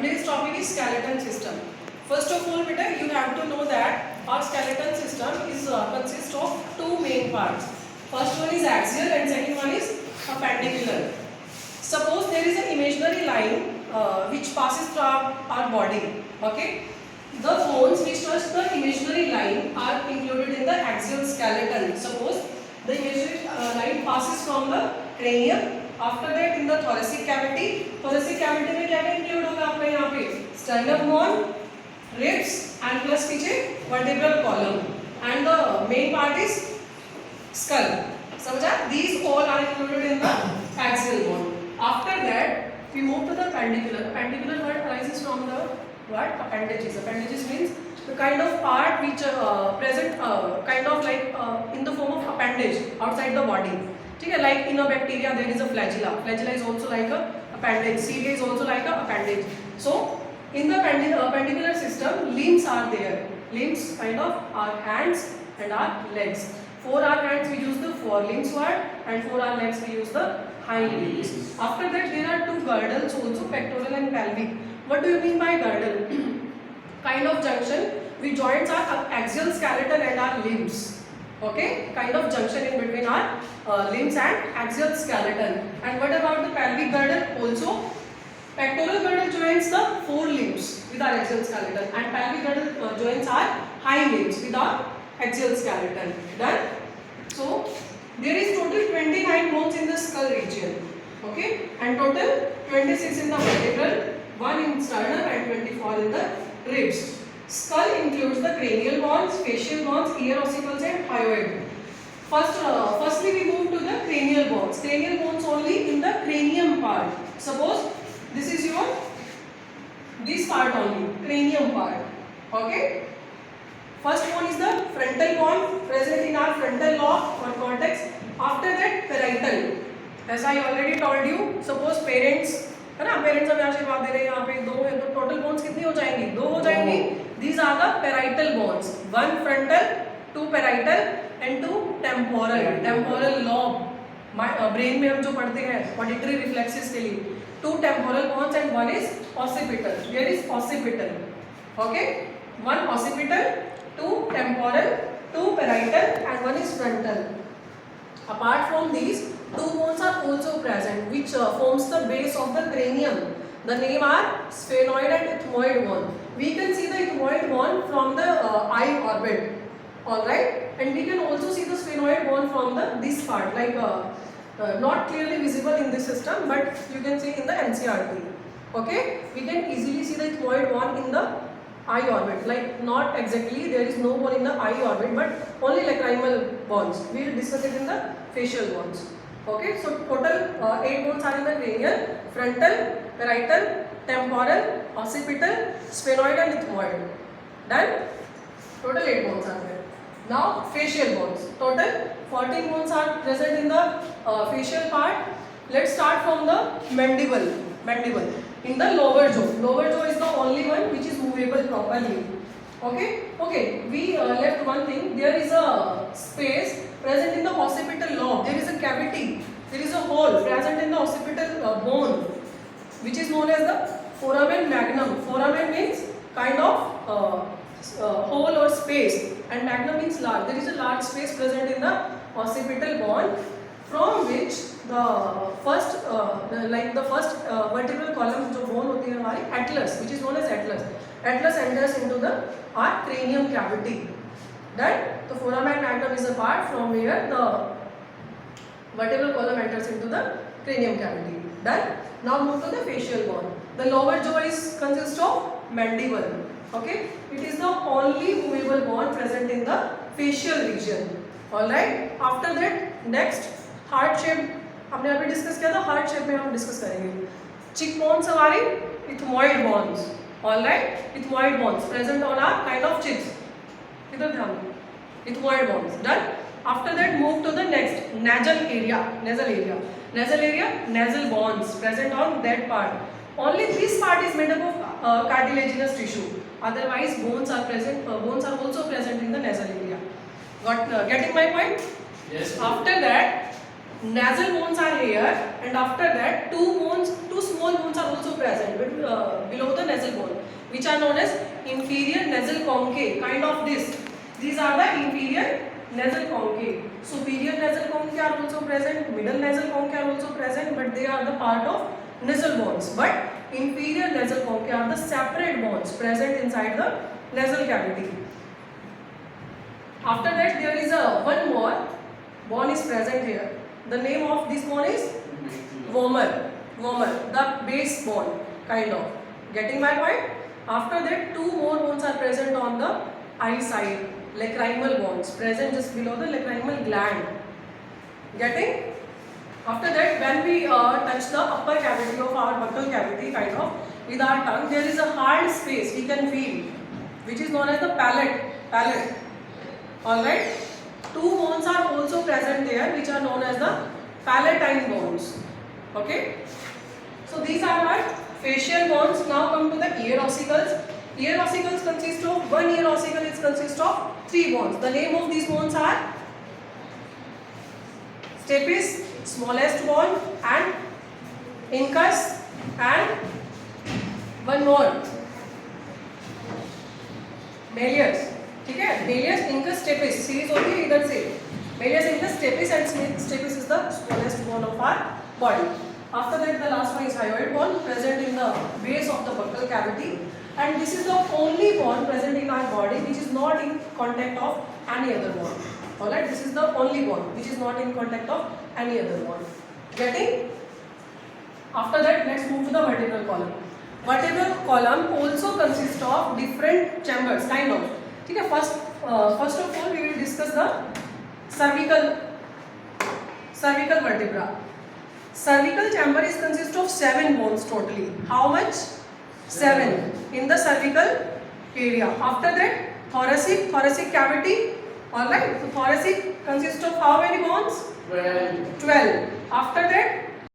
today's topic is skeleton system. First of all, beta, you have to know that our skeleton system is consists of two main parts. First one is axial and second one is appendicular. Suppose there is an imaginary line which passes through our body. Okay, the bones which touch the imaginary line are included in the axial skeleton. Suppose the imaginary line passes from the cranium. After that in the thoracic cavity में क्या क्या include होगा आपका यहाँ पे sternum bone, ribs and plus पीछे vertebral column and the main part is skull. समझा? These all are included in the axial bone. After that we move to the appendicular. Appendicular word arises from the word appendages. Appendages means the kind of part which present kind of like in the form of appendage outside the body. ठीक है, like in a bacteria there is a flagella. Flagella is also like a appendage. Cilia is also like a appendage. So in the appendicular system, limbs are there. Limbs kind of are hands and our legs. For our hands we use the forelimbs word, and for our legs we use the hind limbs. After that there are two girdles also, pectoral and pelvic. What do you mean by girdle? Kind of junction which joins our axial skeleton and our limbs. Okay, kind of junction in between our limbs and axial skeleton. And what about the pelvic girdle? Also, pectoral girdle joins the forelimbs with our axial skeleton, and pelvic girdle joins our hind limbs with our axial skeleton. Done. So there is total 29 bones in the skull region. Okay, and total 26 in the vertebral, 1 in sternum, and 24 in the ribs. Skull includes the cranial bones, facial bones, ear ossicles and hyoid. Firstly we move to the cranial bones. Cranial bones only in the cranium part. Suppose this is this part only, cranium part. Okay. First one is the frontal bone present in our frontal lobe or cortex. After that parietal. As I already told you, suppose parents है ना, parents हमें आशीर्वाद दे रहे हैं, यहाँ पे दो है तो टोटल बोन्स कितनी हो जाएंगी? दो हो जाएंगी. These are the parietal bones. One frontal, two parietal and two temporal. Temporal lobe. Brain में हम जो पढ़ते हैं ऑडिटरी रिफ्लेक्सेस के लिए. Two temporal bones and one is occipital. Here is occipital. Okay. One occipital, two temporal, two parietal and one is frontal. Apart from these, two bones are also present which forms the base of the cranium. The name are sphenoid and ethmoid bone. We can see the ethmoid bone from the eye orbit. Alright, and we can also see the sphenoid bone from this part, like not clearly visible in this system, but you can see in the NCRT. Okay, we can easily see the ethmoid bone in the eye orbit, like not exactly, there is no bone in the eye orbit, but only lacrimal bones. We will discuss it in the facial bones. Okay, so total 8 bones are in the cranial, frontal, parietal, temporal, occipital, sphenoid and ethmoid. Done? Total 8 bones are there. Now facial bones. Total 14 bones are present in the facial part. Let's start from the mandible. Mandible. In the lower jaw. Lower jaw is the only one which is movable properly. Okay? Okay, we left one thing. There is a space present in the occipital lobe. There is a cavity. There is a hole present in the occipital bone, which is known as the foramen magnum. Foramen means kind of hole or space, and magnum means large. There is a large space present in the occipital bone, from which the first vertebral column जो bone होती है हमारी atlas, which is known as atlas. Atlas enters into the our cranium cavity. That the foramen magnum is a part from where the vertebral column enters into the cranium cavity. Done. Now move to the facial bone. The lower jaw is consists of mandible. Okay, it is the only movable bone present in the facial region. All right. After that, next heart shape. हमने अभी discuss किया था, heart shape में हम discuss करेंगे. चिक bones हमारी ethmoid bones. All right, ethmoid bones present on our kind of cheeks. इधर ध्यान दो. Ethmoid bones. Done. After that, move to the next nasal area. Nasal area. Nasal area. Nasal bones present on that part. Only this part is made up of cartilaginous tissue. Otherwise, bones are present. Bones are also present in the nasal area. Getting my point? Yes. After that, nasal bones are here, and after that two small bones are also present below the nasal which are known as inferior nasal concave, kind of this. These are the inferior nasal concave. Superior nasal concave are also present, middle nasal concave are also present, but they are the part of nasal bones. But inferior nasal concave are the separate bones present inside the nasal cavity. After that, there is one more bone is present here. The name of this bone is vomer, the base bone, kind of. Getting my point? After that, two more bones are present on the eye side, lacrimal bones, present just below the lacrimal gland. Getting? After that, when we touch the upper cavity of our buccal cavity, kind of, with our tongue, there is a hard space we can feel, which is known as the palate. Alright? Two bones are also present there, which are known as the palatine bones. Okay? So these are our facial bones. Now come to the ear ossicles. Ear ossicles consist of, one ear ossicle is consist of three bones. The name of these bones are stapes, smallest bone, and incus, and one more, malleus. ठीक है, malleus, incus, stapes series होती है इधर से. Malleus, incus, stapes, and stapes is the smallest bone of our body. After that, the last one is hyoid bone, present in the base of the buccal cavity, and this is the only bone present in our body which is not in contact of any other bone. Alright, this is the only bone which is not in contact of any other bone. Getting? After that, let's move to the vertebral column. Vertebral column also consists of different chambers, kind of. ठीक है, first of all we will discuss the cervical vertebra. Cervical chamber is consist of 7 bones totally. How much? 7 in the cervical area. After that, thoracic cavity. Alright, so thoracic consists of how many bones? 12. 12. After that,